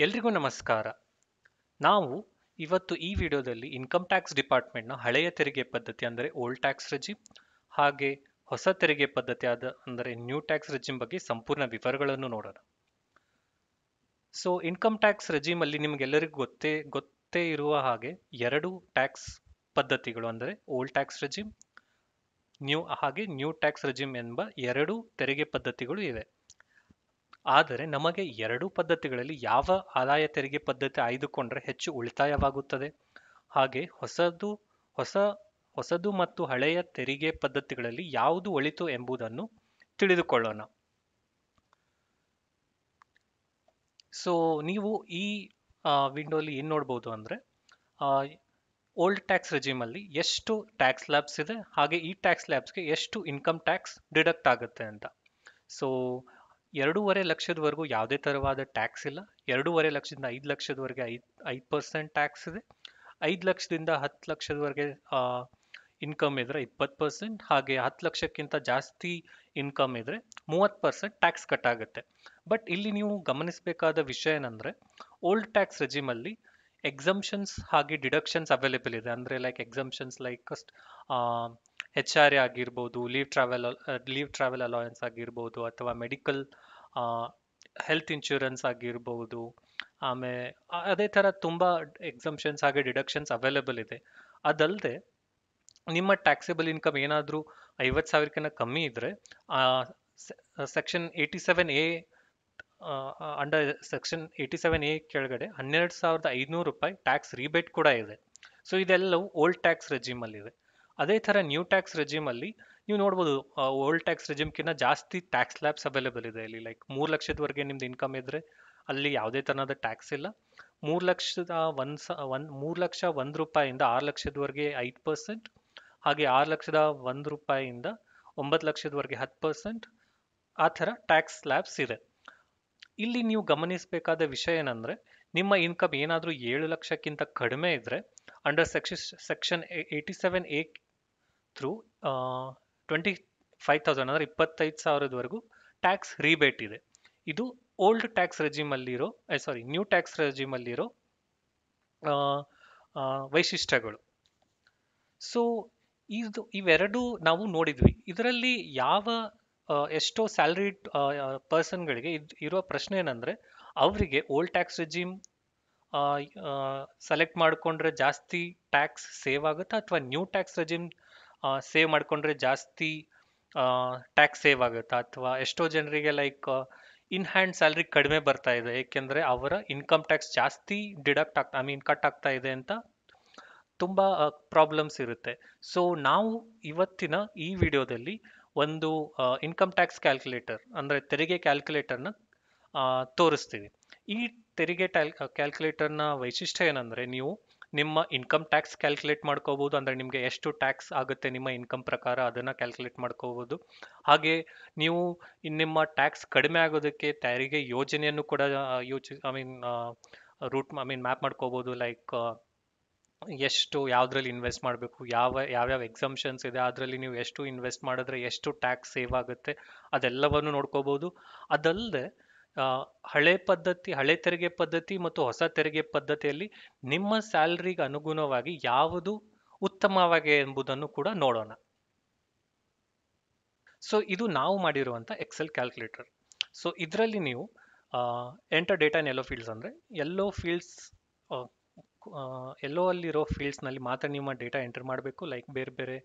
ಎಲ್ರಿಗೂ ನಮಸ್ಕಾರ. ನಾವು ಇವತ್ತು ಈ ವಿಡಿಯೋದಲ್ಲಿ ಇನ್ಕಮ್ ಟ್ಯಾಕ್ಸ್ ಡಿಪಾರ್ಟ್ಮೆಂಟ್‌ನ ಹಳೆಯ ತೆರಿಗೆ ಪದ್ಧತಿ ಅಂದರೆ ಓಲ್ಡ್ ಟ್ಯಾಕ್ಸ್ ರೆಜಿಮ್ ಹಾಗೆ ಹೊಸ ತೆರಿಗೆ ಪದ್ಧತಿ ಅಂದರೆ ನ್ಯೂ ಟ್ಯಾಕ್ಸ್ ರೆಜಿಮ್ ಬಗ್ಗೆ ಸಂಪೂರ್ಣ ವಿವರಗಳನ್ನು ನೋಡೋಣ. ಇನ್ಕಮ್ ಟ್ಯಾಕ್ಸ್ ರೆಜಿಮ್ ಅಲ್ಲಿ ನಿಮಗೆಲ್ಲರಿಗೂ ಗೊತ್ತೇ ಇರುವ ಹಾಗೆ ಎರಡು ಟ್ಯಾಕ್ಸ್ ಪದ್ಧತಿಗಳು ಅಂದರೆ old tax regime new tax regime ಎಂಬ ಎರಡು ತೆರಿಗೆ ಪದ್ಧತಿಗಳು ಇವೆ. ಆದರೆ ನಮಗೆ ಎರಡೂ ಪದ್ಧತಿಗಳಲ್ಲಿ ಯಾವ ಆದಾಯ ತೆರಿಗೆ ಪದ್ಧತಿ ಆಯ್ದುಕೊಂಡ್ರೆ ಹೆಚ್ಚು ಉಳಿತಾಯವಾಗುತ್ತದೆ ಹಾಗೆ ಹೊಸ ಹೊಸದು ಮತ್ತು ಹಳೆಯ ತೆರಿಗೆ ಪದ್ಧತಿಗಳಲ್ಲಿ ಯಾವುದು ಒಳಿತು ಎಂಬುದನ್ನು ತಿಳಿದುಕೊಳ್ಳೋಣ. ನೀವು ಈ ವಿಂಡೋಲಿ ಏನು ನೋಡ್ಬೋದು ಅಂದರೆ ಓಲ್ಡ್ ಟ್ಯಾಕ್ಸ್ ರೆಜಿಮ್ ಅಲ್ಲಿ ಎಷ್ಟು ಟ್ಯಾಕ್ಸ್ ಲ್ಯಾಬ್ಸ್ ಇದೆ ಹಾಗೆ ಈ ಟ್ಯಾಕ್ಸ್ ಲ್ಯಾಬ್ಸ್ಗೆ ಎಷ್ಟು ಇನ್ಕಮ್ ಟ್ಯಾಕ್ಸ್ ಡಿಡಕ್ಟ್ ಆಗುತ್ತೆ ಅಂತ. ಸೊ 2.5 ಲಕ್ಷದವರೆಗೂ ಯಾವುದೇ ತರವಾದ ಟ್ಯಾಕ್ಸ್ ಇಲ್ಲ. 2.5 ಲಕ್ಷದಿಂದ 5 ಲಕ್ಷದವರೆಗೆ 5% ಟ್ಯಾಕ್ಸ್ ಇದೆ. 5 ಲಕ್ಷದಿಂದ 10 ಲಕ್ಷದವರೆಗೆ ಇನ್ಕಮ್ ಇದ್ರೆ 20%, ಹಾಗೆ 10 ಲಕ್ಷಕ್ಕಿಂತ ಜಾಸ್ತಿ ಇನ್ಕಮ್ ಇದ್ರೆ 30% ಟ್ಯಾಕ್ಸ್ ಕಟ್ ಆಗುತ್ತೆ. ಬಟ್ ಇಲ್ಲಿ ನೀವು ಗಮನಿಸಬೇಕಾದ ವಿಷಯ ಏನಂದ್ರೆ ಓಲ್ಡ್ ಟ್ಯಾಕ್ಸ್ ರೆಜಿಮ್ ಅಲ್ಲಿ ಎಕ್ಸಂಪ್ಷನ್ಸ್ ಹಾಗೆ ಡಿಡಕ್ಷನ್ಸ್ ಅವೈಲೇಬಲ್ ಇದೆ. ಅಂದ್ರೆ ಲೈಕ್ ಎಕ್ಸಂಪ್ಷನ್ಸ್ ಲೈಕ್ HRA ಆಗಿರ್ಬೋದು, ಲೀವ್ ಟ್ರಾವೆಲ್ ಅಲೋಯನ್ಸ್ ಆಗಿರ್ಬೋದು, ಅಥವಾ ಮೆಡಿಕಲ್ ಹೆಲ್ತ್ ಇನ್ಶೂರೆನ್ಸ್ ಆಗಿರ್ಬೋದು. ಆಮೇಲೆ ಅದೇ ಥರ ತುಂಬ ಎಕ್ಸಂಪ್ಷನ್ಸ್ ಹಾಗೆ ಡಿಡಕ್ಷನ್ಸ್ ಅವೈಲೇಬಲ್ ಇದೆ. ಅದಲ್ಲದೆ ನಿಮ್ಮ ಟ್ಯಾಕ್ಸೇಬಲ್ ಇನ್ಕಮ್ ಏನಾದರೂ 50,000ಕ್ಕಿಂತ ಕಮ್ಮಿ ಇದ್ದರೆ section 87A under section 87A ಕೆಳಗಡೆ 12,500 ರೂಪಾಯಿ ಟ್ಯಾಕ್ಸ್ ರಿಬೇಟ್ ಕೂಡ ಇದೆ. ಸೊ ಇದೆಲ್ಲವೂ ಓಲ್ಡ್ ಟ್ಯಾಕ್ಸ್ ರೆಜಿಮ್ ಅಲ್ಲಿ ಇದೆ. ಅದೇ ಥರ ನ್ಯೂ ಟ್ಯಾಕ್ಸ್ ರೆಜಿಮ್ ಅಲ್ಲಿ ನೀವು ನೋಡ್ಬೋದು ಓಲ್ಡ್ ಟ್ಯಾಕ್ಸ್ ರೆಜಿಮ್ಕಿಂತ ಜಾಸ್ತಿ ಟ್ಯಾಕ್ಸ್ ಲ್ಯಾಬ್ಸ್ ಅವೈಲೇಬಲ್ ಇದೆ. ಇಲ್ಲಿ ಲೈಕ್ 3 ಲಕ್ಷದವರೆಗೆ ನಿಮ್ದು ಇನ್ಕಮ್ ಇದ್ರೆ ಅಲ್ಲಿ ಯಾವುದೇ ತರಹದ ಟ್ಯಾಕ್ಸ್ ಇಲ್ಲ. 3 ಲಕ್ಷ 1 ರೂಪಾಯಿಂದ 6 ಲಕ್ಷದವರೆಗೆ 5%, ಹಾಗೆ 6 ಲಕ್ಷದ 1 ರೂಪಾಯಿಯಿಂದ 9 ಲಕ್ಷದವರೆಗೆ 10%, ಆ ಥರ ಟ್ಯಾಕ್ಸ್ ಸ್ಲ್ಯಾಬ್ಸ್ ಇದೆ. ಇಲ್ಲಿ ನೀವು ಗಮನಿಸಬೇಕಾದ ವಿಷಯ ಏನಂದ್ರೆ ನಿಮ್ಮ ಇನ್ಕಮ್ ಏನಾದರೂ 7 ಲಕ್ಷಕ್ಕಿಂತ ಕಡಿಮೆ ಇದ್ರೆ ಅಂಡರ್ ಸೆಕ್ಷನ್ 87A ಥ್ರೂ 25,000 ಅಂದರೆ 25,000ವರೆಗೂ ಟ್ಯಾಕ್ಸ್ ರಿಬೇಟ್ ಇದೆ. ಇದು ಓಲ್ಡ್ ಟ್ಯಾಕ್ಸ್ ರೆಜಿಮ್ ಅಲ್ಲಿರೋ ನ್ಯೂ ಟ್ಯಾಕ್ಸ್ ರೆಜಿಮ್ ಅಲ್ಲಿರೋ ವೈಶಿಷ್ಟ್ಯಗಳು. ಸೊ ಇವೆರಡು ನಾವು ನೋಡಿದ್ವಿ. ಇದರಲ್ಲಿ ಎಷ್ಟೋ ಸ್ಯಾಲರಿಡ್ ಪರ್ಸನ್ಗಳಿಗೆ ಇರೋ ಪ್ರಶ್ನೆ ಏನಂದ್ರೆ ಅವರಿಗೆ ಓಲ್ಡ್ ಟ್ಯಾಕ್ಸ್ ರೆಜಿಮ್ ಸೆಲೆಕ್ಟ್ ಮಾಡಿಕೊಂಡ್ರೆ ಜಾಸ್ತಿ ಟ್ಯಾಕ್ಸ್ ಸೇವ್ ಆಗುತ್ತಾ ಅಥವಾ ನ್ಯೂ ಟ್ಯಾಕ್ಸ್ ರೆಜಿಮ್ ಸೇವ್ ಮಾಡಿಕೊಂಡ್ರೆ ಜಾಸ್ತಿ ಟ್ಯಾಕ್ಸ್ ಸೇವ್ ಆಗುತ್ತಾ, ಅಥವಾ ಎಷ್ಟೋ ಜನರಿಗೆ ಲೈಕ್ ಇನ್ ಹ್ಯಾಂಡ್ ಸ್ಯಾಲ್ರಿ ಕಡಿಮೆ ಬರ್ತಾ ಇದೆ ಏಕೆಂದರೆ ಅವರ ಇನ್ಕಮ್ ಟ್ಯಾಕ್ಸ್ ಜಾಸ್ತಿ ಕಟ್ ಆಗ್ತಾ ಇದೆ ಅಂತ ತುಂಬ ಪ್ರಾಬ್ಲಮ್ಸ್ ಇರುತ್ತೆ. ಸೊ ನಾವು ಇವತ್ತಿನ ಈ ವಿಡಿಯೋದಲ್ಲಿ ಒಂದು ಇನ್ಕಮ್ ಟ್ಯಾಕ್ಸ್ ಕ್ಯಾಲ್ಕುಲೇಟರ್ ಅಂದರೆ ತೆರಿಗೆ ಕ್ಯಾಲ್ಕುಲೇಟರ್ನ ತೋರಿಸ್ತೀವಿ. ಈ ತೆರಿಗೆ ಕ್ಯಾಲ್ಕುಲೇಟರ್ನ ವೈಶಿಷ್ಟ್ಯ ಏನಂದ್ರೆ ನೀವು ನಿಮ್ಮ ಇನ್ಕಮ್ ಟ್ಯಾಕ್ಸ್ ಕ್ಯಾಲ್ಕುಲೇಟ್ ಮಾಡ್ಕೋಬಹುದು. ಅಂದ್ರೆ ನಿಮಗೆ ಎಷ್ಟು ಟ್ಯಾಕ್ಸ್ ಆಗುತ್ತೆ ನಿಮ್ಮ ಇನ್ಕಮ್ ಪ್ರಕಾರ ಅದನ್ನ ಕ್ಯಾಲ್ಕುಲೇಟ್ ಮಾಡ್ಕೋಬಹುದು. ಹಾಗೆ ನೀವು ನಿಮ್ಮ ಟ್ಯಾಕ್ಸ್ ಕಡಿಮೆ ಆಗೋದಕ್ಕೆ ತೆರಿಗೆ ಯೋಜನೆಯನ್ನು ಕೂಡ ಮ್ಯಾಪ್ ಮಾಡ್ಕೋಬಹುದು. ಲೈಕ್ ಎಷ್ಟು ಯಾವ್ದ್ರಲ್ಲಿ ಇನ್ವೆಸ್ಟ್ ಮಾಡಬೇಕು, ಯಾವ್ಯಾವ ಎಕ್ಸಂಪ್ಷನ್ಸ್ ಇದೆ, ಅದರಲ್ಲಿ ನೀವು ಎಷ್ಟು ಇನ್ವೆಸ್ಟ್ ಮಾಡಿದ್ರೆ ಎಷ್ಟು ಟ್ಯಾಕ್ಸ್ ಸೇವ್ ಆಗುತ್ತೆ ಅದೆಲ್ಲವನ್ನು ನೋಡ್ಕೋಬಹುದು. ಅದಲ್ಲದೆ ಹಳೆ ತೆರಿಗೆ ಪದ್ಧತಿ ಮತ್ತು ಹೊಸ ತೆರಿಗೆ ಪದ್ಧತಿಯಲ್ಲಿ ನಿಮ್ಮ ಸ್ಯಾಲರಿಗೆ ಅನುಗುಣವಾಗಿ ಯಾವುದು ಉತ್ತಮವಾಗಿದೆ ಎಂಬುದನ್ನು ಕೂಡ ನೋಡೋಣ. ಸೊ ಇದು ನಾವು ಮಾಡಿರುವಂತ ಎಕ್ಸೆಲ್ ಕ್ಯಾಲ್ಕುಲೇಟರ್. ಸೊ ಇದರಲ್ಲಿ ನೀವು ಎಂಟರ್ ಡೇಟಾ ಇನ್ ಎಲ್ಲೋ ಫೀಲ್ಡ್ಸ್ ಅಂದ್ರೆ ಎಲ್ಲೋ ಅಲ್ಲಿರೋ ಫೀಲ್ಡ್ಸ್ ನಲ್ಲಿ ಮಾತ್ರ ನಿಮ್ಮ ಡೇಟಾ ಎಂಟರ್ ಮಾಡಬೇಕು. ಲೈಕ್ ಬೇರೆ ಬೇರೆ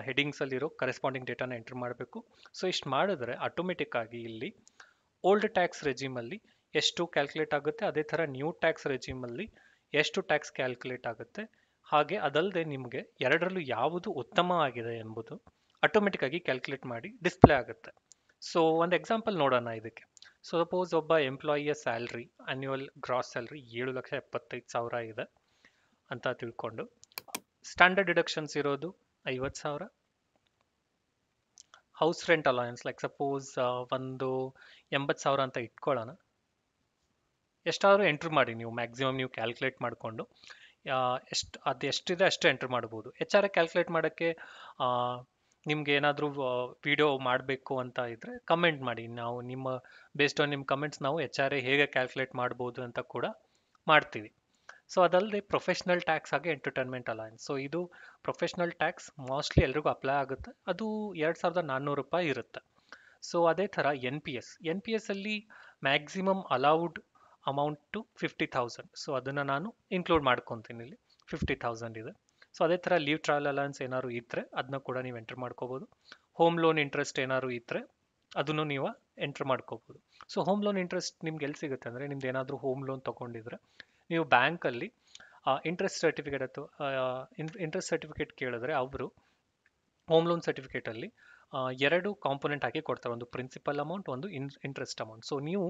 ಹೆಡಿಂಗ್ಸ್ ಅಲ್ಲಿರೋ ಕರೆಸ್ಪಾಂಡಿಂಗ್ ಡೇಟಾನ ಎಂಟರ್ ಮಾಡಬೇಕು. ಸೊ ಇಷ್ಟು ಮಾಡಿದ್ರೆ ಆಟೋಮೆಟಿಕ್ ಆಗಿ ಇಲ್ಲಿ ಓಲ್ಡ್ ಟ್ಯಾಕ್ಸ್ ರೆಜಿಮ್ ಅಲ್ಲಿ ಎಷ್ಟು ಕ್ಯಾಲ್ಕುಲೇಟ್ ಆಗುತ್ತೆ, ಅದೇ ಥರ ನ್ಯೂ ಟ್ಯಾಕ್ಸ್ ರೆಜಿಮ್ ಅಲ್ಲಿ ಎಷ್ಟು ಟ್ಯಾಕ್ಸ್ ಕ್ಯಾಲ್ಕುಲೇಟ್ ಆಗುತ್ತೆ, ಹಾಗೆ ಅದಲ್ಲದೆ ನಿಮಗೆ ಎರಡರಲ್ಲೂ ಯಾವುದು ಉತ್ತಮವಾಗಿದೆ ಎಂಬುದು ಆಟೋಮೆಟಿಕ್ ಆಗಿ ಕ್ಯಾಲ್ಕುಲೇಟ್ ಮಾಡಿ ಡಿಸ್ಪ್ಲೇ ಆಗುತ್ತೆ. ಸೊ ಒಂದು ಎಕ್ಸಾಂಪಲ್ ನೋಡೋಣ ಇದಕ್ಕೆ. ಸೊ ಸಪೋಸ್ ಒಬ್ಬ ಎಂಪ್ಲಾಯಿಯ ಸ್ಯಾಲ್ರಿ ಆನ್ಯುವಲ್ ಗ್ರಾಸ್ ಸ್ಯಾಲ್ರಿ 7,75,000 ಇದೆ ಅಂತ ತಿಳ್ಕೊಂಡು ಸ್ಟ್ಯಾಂಡರ್ಡ್ ಡಿಡಕ್ಷನ್ಸ್ ಇರೋದು 50,000. House rent alliance like suppose ಒಂದು 80,000 ಅಂತ ಇಟ್ಕೊಳ್ಳೋಣ. ಎಷ್ಟಾದರೂ ಎಂಟ್ರ್ ಮಾಡಿ ನೀವು ಮ್ಯಾಕ್ಸಿಮಮ್ ನೀವು ಕ್ಯಾಲ್ಕುಲೇಟ್ ಮಾಡಿಕೊಂಡು ಎಷ್ಟಿದೆ ಅಷ್ಟು ಎಂಟ್ರ್ ಮಾಡ್ಬೋದು. HR ಕ್ಯಾಲ್ಕುಲೇಟ್ ಮಾಡೋಕ್ಕೆ ನಿಮ್ಗೆ ಏನಾದರೂ ವಿಡಿಯೋ ಮಾಡಬೇಕು ಅಂತ ಇದ್ರೆ ಕಮೆಂಟ್ ಮಾಡಿ. ನಾವು ಬೇಸ್ಡ್ ಆನ್ ನಿಮ್ಮ ಕಮೆಂಟ್ಸ್ ನಾವು HRA ಹೇಗೆ ಕ್ಯಾಲ್ಕುಲೇಟ್ ಮಾಡ್ಬೋದು ಅಂತ ಕೂಡ ಮಾಡ್ತೀವಿ. ಸೊ ಅದಲ್ಲದೆ ಪ್ರೊಫೆಷ್ನಲ್ ಟ್ಯಾಕ್ಸ್ ಹಾಗೆ ಎಂಟರ್ಟೈನ್ಮೆಂಟ್ ಅಲಯನ್ಸ್. ಸೊ ಇದು ಪ್ರೊಫೆಷ್ನಲ್ ಟ್ಯಾಕ್ಸ್ ಮೋಸ್ಟ್ಲಿ ಎಲ್ರಿಗೂ ಅಪ್ಲೈ ಆಗುತ್ತೆ. ಅದು 2,400 ರೂಪಾಯಿ ಇರುತ್ತೆ. ಸೊ ಅದೇ ಥರ ಎನ್ ಪಿ ಎಸ್ ಅಲ್ಲಿ maximum allowed amount to 50,000. So ಅದನ್ನು ನಾನು ಇನ್ಕ್ಲೂಡ್ ಮಾಡ್ಕೊತೀನಿ ಇಲ್ಲಿ. 50,000 ಇದೆ. ಸೊ ಅದೇ ಥರ ಲೀವ್ ಟ್ರಾವೆಲ್ ಅಲಯನ್ಸ್ ಏನಾದ್ರು ಇದ್ದರೆ ಅದನ್ನ ಕೂಡ ನೀವು ಎಂಟರ್ ಮಾಡ್ಕೋಬೋದು. ಹೋಮ್ ಲೋನ್ ಇಂಟ್ರೆಸ್ಟ್ ಏನಾದ್ರು ಇದ್ದರೆ ಅದನ್ನು ನೀವು ಎಂಟರ್ ಮಾಡ್ಕೋಬೋದು. ಸೊ ಹೋಮ್ ಲೋನ್ ಇಂಟ್ರೆಸ್ಟ್ ನಿಮ್ಗೆ ಎಲ್ಲಿ ಸಿಗುತ್ತೆ ಅಂದರೆ, ನಿಮ್ದು ಏನಾದರೂ ಹೋಮ್ ಲೋನ್ ತೊಗೊಂಡಿದ್ರೆ ನೀವು ಬ್ಯಾಂಕಲ್ಲಿ ಇಂಟ್ರೆಸ್ಟ್ ಸರ್ಟಿಫಿಕೇಟ್ ಅಥವಾ ಇಂಟ್ರೆಸ್ಟ್ ಸರ್ಟಿಫಿಕೇಟ್ ಕೇಳಿದ್ರೆ ಅವರು ಹೋಮ್ ಲೋನ್ ಸರ್ಟಿಫಿಕೇಟಲ್ಲಿ ಎರಡು ಕಾಂಪೊನೆಂಟ್ ಹಾಕಿ ಕೊಡ್ತಾರೆ. ಒಂದು ಪ್ರಿನ್ಸಿಪಲ್ ಅಮೌಂಟ್, ಒಂದು ಇಂಟ್ರೆಸ್ಟ್ ಅಮೌಂಟ್. ಸೊ ನೀವು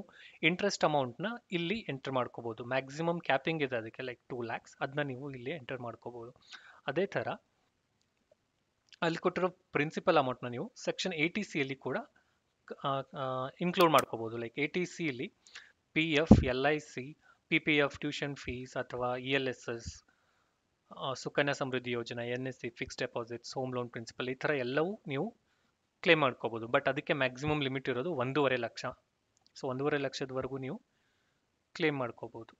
ಇಂಟ್ರೆಸ್ಟ್ ಅಮೌಂಟ್ನ ಇಲ್ಲಿ ಎಂಟರ್ ಮಾಡ್ಕೋಬೋದು. ಮ್ಯಾಕ್ಸಿಮಮ್ ಕ್ಯಾಪಿಂಗ್ ಇದೆ ಅದಕ್ಕೆ, ಲೈಕ್ 2 lakhs. ಅದನ್ನ ನೀವು ಇಲ್ಲಿ ಎಂಟರ್ ಮಾಡ್ಕೋಬೋದು. ಅದೇ ಥರ ಅಲ್ಲಿ ಕೊಟ್ಟಿರೋ ಪ್ರಿನ್ಸಿಪಲ್ ಅಮೌಂಟ್ನ ನೀವು ಸೆಕ್ಷನ್ 80C ಕೂಡ ಇನ್ಕ್ಲೂಡ್ ಮಾಡ್ಕೋಬೋದು. Like 80C PF, LIC, PPF, tuition fees ಅಥವಾ ELSS, Sukanya Samriddhi Yojana, NSC, fixed deposits, home loan principal, ಈ ಥರ ಎಲ್ಲವೂ ನೀವು ಕ್ಲೇಮ್ ಮಾಡ್ಕೋಬೋದು. ಬಟ್ ಅದಕ್ಕೆ ಮ್ಯಾಕ್ಸಿಮಮ್ ಲಿಮಿಟ್ ಇರೋದು 1.5 ಲಕ್ಷ. ಸೊ 1.5 ಲಕ್ಷದವರೆಗೂ ನೀವು ಕ್ಲೇಮ್ ಮಾಡ್ಕೋಬೋದು.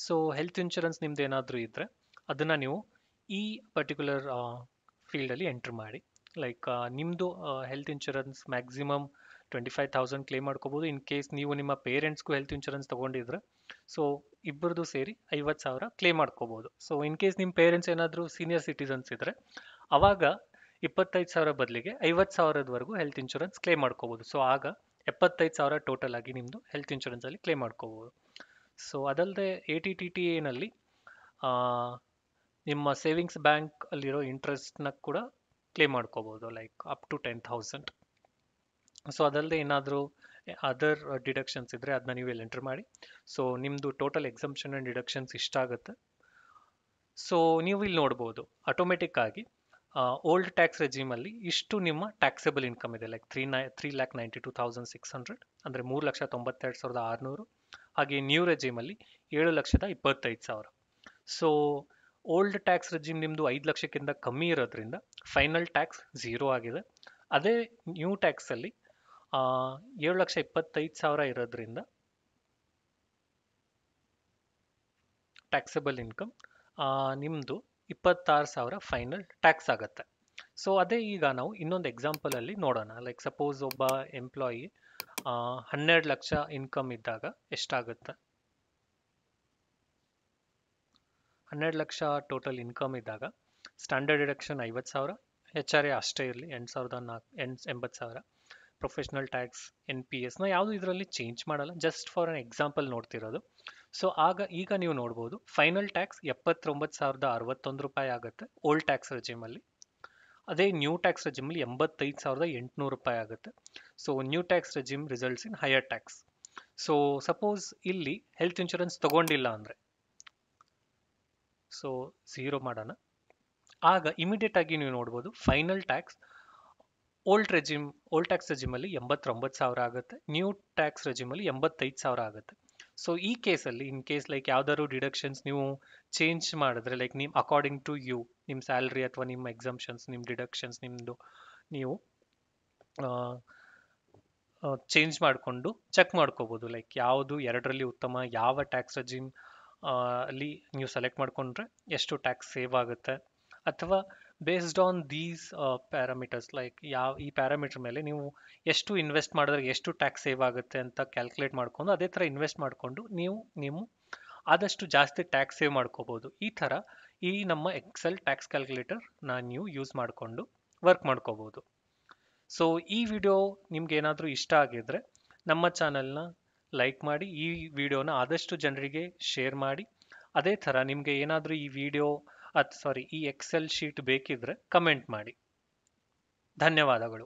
ಸೊ ಹೆಲ್ತ್ ಇನ್ಶೂರೆನ್ಸ್ ನಿಮ್ದು ಏನಾದರೂ ಇದ್ದರೆ ಅದನ್ನು ನೀವು ಈ ಪರ್ಟಿಕ್ಯುಲರ್ ಫೀಲ್ಡಲ್ಲಿ ಎಂಟ್ರ್ ಮಾಡಿ. ಲೈಕ್ ನಿಮ್ಮದು ಹೆಲ್ತ್ ಇನ್ಶೂರೆನ್ಸ್ ಮ್ಯಾಕ್ಸಿಮಮ್ 25,000 ಕ್ಲೇಮ್ ಮಾಡ್ಕೋಬೋದು. ಇನ್ ಕೇಸ್ ನೀವು ನಿಮ್ಮ ಪೇರೆಂಟ್ಸ್ಗೂ ಹೆಲ್ತ್ ಇನ್ಶೂರೆನ್ಸ್ ತೊಗೊಂಡಿದ್ರೆ ಸೊ ಇಬ್ಬರದು ಸೇರಿ 50,000 ಕ್ಲೇಮ್ ಮಾಡ್ಕೋಬೋದು. ಸೊ ಇನ್ ಕೇಸ್ ನಿಮ್ಮ ಪೇರೆಂಟ್ಸ್ ಏನಾದರೂ ಸೀನಿಯರ್ ಸಿಟಿಸನ್ಸ್ ಇದ್ದರೆ ಅವಾಗ 25,000 ಬದಲಿಗೆ 50,000ದವರೆಗೂ ಹೆಲ್ತ್ ಇನ್ಶೂರೆನ್ಸ್ ಕ್ಲೇಮ್ ಮಾಡ್ಕೋಬೋದು. ಸೊ ಆಗ 75,000 ಟೋಟಲ್ ಆಗಿ ನಿಮ್ಮದು ಹೆಲ್ತ್ ಇನ್ಶೂರೆನ್ಸಲ್ಲಿ ಕ್ಲೇಮ್ ಮಾಡ್ಕೋಬೋದು. ಸೊ ಅದಲ್ಲದೆ ATTTAನಲ್ಲಿ ನಿಮ್ಮ ಸೇವಿಂಗ್ಸ್ ಬ್ಯಾಂಕ್ ಅಲ್ಲಿರೋ ಇಂಟ್ರೆಸ್ಟ್ನ ಕೂಡ ಕ್ಲೇಮ್ ಮಾಡ್ಕೋಬೋದು, ಲೈಕ್ ಅಪ್ ಟು 10,000. ಸೊ ಅದಲ್ಲದೆ ಏನಾದರೂ ಅದರ್ ಡಿಡಕ್ಷನ್ಸ್ ಇದ್ದರೆ ಅದನ್ನ ನೀವು ಇಲ್ಲಿ ಎಂಟರ್ ಮಾಡಿ. ಸೊ ನಿಮ್ಮದು ಟೋಟಲ್ ಎಕ್ಸಂಪ್ಷನ್ ಆ್ಯಂಡ್ ಡಿಡಕ್ಷನ್ಸ್ ಇಷ್ಟಾಗುತ್ತೆ. ಸೊ ನೀವು ಇಲ್ಲಿ ನೋಡ್ಬೋದು ಆಟೋಮೆಟಿಕ್ ಆಗಿ ಓಲ್ಡ್ ಟ್ಯಾಕ್ಸ್ ರೆಜಿಮಲ್ಲಿ ಇಷ್ಟು ನಿಮ್ಮ ಟ್ಯಾಕ್ಸೇಬಲ್ ಇನ್ಕಮ್ ಇದೆ, ಲೈಕ್ 3,92,600 ಅಂದರೆ 3,92,600. ಹಾಗೆ ನ್ಯೂ ರೆಜಿಮಲ್ಲಿ 7,25,000. ಸೊ ಓಲ್ಡ್ ಟ್ಯಾಕ್ಸ್ ರೆಜಿಮ್ ನಿಮ್ಮದು 5 ಲಕ್ಷಕ್ಕಿಂತ ಕಮ್ಮಿ ಇರೋದ್ರಿಂದ ಫೈನಲ್ ಟ್ಯಾಕ್ಸ್ 0 ಆಗಿದೆ. ಅದೇ ನ್ಯೂ ಟ್ಯಾಕ್ಸಲ್ಲಿ 7,25,000 ಇರೋದ್ರಿಂದ ಟ್ಯಾಕ್ಸೇಬಲ್ ಇನ್ಕಮ್ ನಿಮ್ಮದು 26,000 ಫೈನಲ್ ಟ್ಯಾಕ್ಸ್ ಆಗುತ್ತೆ. ಸೊ ಅದೇ ಈಗ ನಾವು ಇನ್ನೊಂದು ಎಕ್ಸಾಂಪಲಲ್ಲಿ ನೋಡೋಣ. ಲೈಕ್ ಸಪೋಸ್ ಒಬ್ಬ ಎಂಪ್ಲಾಯಿ 12 ಲಕ್ಷ ಇನ್ಕಮ್ ಇದ್ದಾಗ ಎಷ್ಟಾಗುತ್ತೆ. 12 ಲಕ್ಷ ಟೋಟಲ್ ಇನ್ಕಮ್ ಇದ್ದಾಗ ಸ್ಟ್ಯಾಂಡರ್ಡ್ ಡಿಡಕ್ಷನ್ 50,000, HRA ಅಷ್ಟೇ ಇರಲಿ 80,000. ಪ್ರೊಫೆಷ್ನಲ್ ಟ್ಯಾಕ್ಸ್ NPS ಯಾವುದು ಇದರಲ್ಲಿ ಚೇಂಜ್ ಮಾಡಲ್ಲ, ಜಸ್ಟ್ ಫಾರ್ ಅನ್ ಎಕ್ಸಾಂಪಲ್ ನೋಡ್ತಿರೋದು. ಸೊ ಈಗ ನೀವು ನೋಡ್ಬೋದು ಫೈನಲ್ ಟ್ಯಾಕ್ಸ್ 79,061 ರೂಪಾಯಿ ಆಗುತ್ತೆ ಓಲ್ಡ್ ಟ್ಯಾಕ್ಸ್ ರೆಜಿಮಲ್ಲಿ. ಅದೇ ನ್ಯೂ ಟ್ಯಾಕ್ಸ್ ರೆಜಿಮಲ್ಲಿ 85,800 ರೂಪಾಯಿ ಆಗುತ್ತೆ. So new tax regime results in higher tax. So suppose ಇಲ್ಲಿ ಹೆಲ್ತ್ ಇನ್ಶೂರೆನ್ಸ್ ತಗೊಂಡಿಲ್ಲ ಅಂದರೆ ಸೊ 0 ಮಾಡೋಣ. ಆಗ ಇಮಿಡಿಯೇಟ್ ಆಗಿ ನೀವು ನೋಡ್ಬೋದು ಫೈನಲ್ ಟ್ಯಾಕ್ಸ್ ಓಲ್ಡ್ ಟ್ಯಾಕ್ಸ್ ರೆಜಿಮಲ್ಲಿ 89,000 ಆಗುತ್ತೆ, ನ್ಯೂ ಟ್ಯಾಕ್ಸ್ ರೆಜಿಮಲ್ಲಿ 85,000 ಆಗುತ್ತೆ. ಸೊ ಈ ಕೇಸಲ್ಲಿ ಇನ್ ಕೇಸ್ ಲೈಕ್ ಯಾವ್ದಾದ್ರು ಡಿಡಕ್ಷನ್ಸ್ ನೀವು ಚೇಂಜ್ ಮಾಡಿದ್ರೆ, ಲೈಕ್ ನಿಮ್ಮ ಅಕಾರ್ಡಿಂಗ್ ಟು ನಿಮ್ಮ ಸ್ಯಾಲ್ರಿ ಅಥವಾ ನಿಮ್ಮ ಎಕ್ಸಂಪ್ಷನ್ಸ್, ನಿಮ್ಮ ಡಿಡಕ್ಷನ್ಸ್ ನಿಮ್ಮದು ನೀವು ಚೇಂಜ್ ಮಾಡಿಕೊಂಡು ಚೆಕ್ ಮಾಡ್ಕೋಬೋದು. ಲೈಕ್ ಯಾವುದು ಎರಡರಲ್ಲಿ ಉತ್ತಮ, ಯಾವ ಟ್ಯಾಕ್ಸ್ ರೆಜಿಮ್ ಅಲ್ಲಿ ನೀವು ಸೆಲೆಕ್ಟ್ ಮಾಡಿಕೊಂಡ್ರೆ ಎಷ್ಟು ಟ್ಯಾಕ್ಸ್ ಸೇವ್ ಆಗುತ್ತೆ, ಅಥವಾ based on these parameters, like ಈ ಪ್ಯಾರಾಮೀಟರ್ ಮೇಲೆ ನೀವು ಎಷ್ಟು ಇನ್ವೆಸ್ಟ್ ಮಾಡಿದ್ರೆ ಎಷ್ಟು ಟ್ಯಾಕ್ಸ್ ಸೇವ್ ಆಗುತ್ತೆ ಅಂತ ಕ್ಯಾಲ್ಕುಲೇಟ್ ಮಾಡ್ಕೊಂಡು ಅದೇ ಥರ ಇನ್ವೆಸ್ಟ್ ಮಾಡಿಕೊಂಡು ನೀವು ಆದಷ್ಟು ಜಾಸ್ತಿ ಟ್ಯಾಕ್ಸ್ ಸೇವ್ ಮಾಡ್ಕೋಬೋದು. ಈ ಥರ ಈ ನಮ್ಮ ಎಕ್ಸೆಲ್ ಟ್ಯಾಕ್ಸ್ ಕ್ಯಾಲ್ಕುಲೇಟರ್ನ ನೀವು ಯೂಸ್ ಮಾಡಿಕೊಂಡು ವರ್ಕ್ ಮಾಡ್ಕೋಬೋದು. ಸೊ ಈ ವಿಡಿಯೋ ನಿಮ್ಗೆ ಏನಾದರೂ ಇಷ್ಟ ಆಗಿದ್ರೆ ನಮ್ಮ ಚಾನಲ್ನ ಲೈಕ್ ಮಾಡಿ, ಈ ವಿಡಿಯೋನ ಆದಷ್ಟು ಜನರಿಗೆ ಶೇರ್ ಮಾಡಿ. ಅದೇ ಥರ ನಿಮಗೆ ಏನಾದರೂ ಈ ಎಕ್ಸೆಲ್ ಶೀಟ್ ಬೇಕಿದ್ರೆ ಕಮೆಂಟ್ ಮಾಡಿ. ಧನ್ಯವಾದಗಳು.